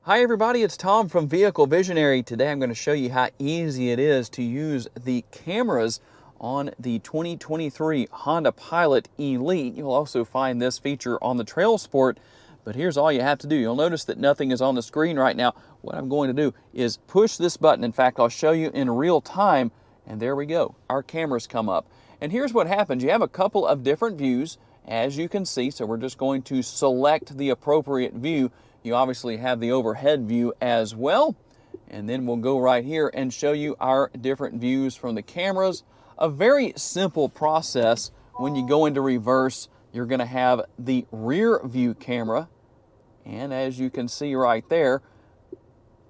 Hi everybody, it's Tom from Vehicle Visionary. Today I'm going to show you how easy it is to use the cameras on the 2023 Honda Pilot Elite. You'll also find this feature on the Trail Sport, but here's all you have to do. You'll notice that nothing is on the screen right now. What I'm going to do is push this button. In fact, I'll show you in real time, and there we go. Our cameras come up. And here's what happens. You have a couple of different views, as you can see, so we're just going to select the appropriate view. You obviously have the overhead view as well. And then we'll go right here and show you our different views from the cameras. A very simple process. When you go into reverse, you're going to have the rear view camera. And as you can see right there,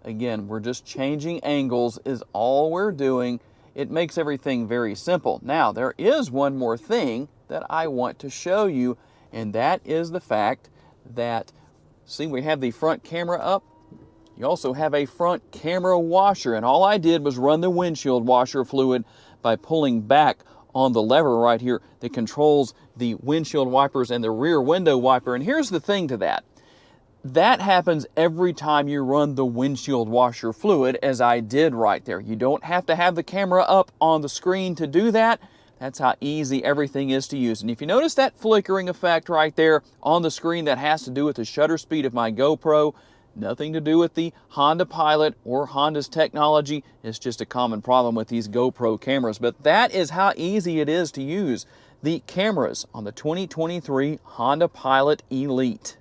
again, we're just changing angles is all we're doing. It makes everything very simple. Now, there is one more thing that I want to show you, and that is the fact that see, we have the front camera up. You also have a front camera washer, and all I did was run the windshield washer fluid by pulling back on the lever right here that controls the windshield wipers and the rear window wiper. And here's the thing to that. That happens every time you run the windshield washer fluid, as I did right there. You don't have to have the camera up on the screen to do that. That's how easy everything is to use. And if you notice that flickering effect right there on the screen, that has to do with the shutter speed of my GoPro. Nothing to do with the Honda Pilot or Honda's technology. It's just a common problem with these GoPro cameras. But that is how easy it is to use the cameras on the 2023 Honda Pilot Elite.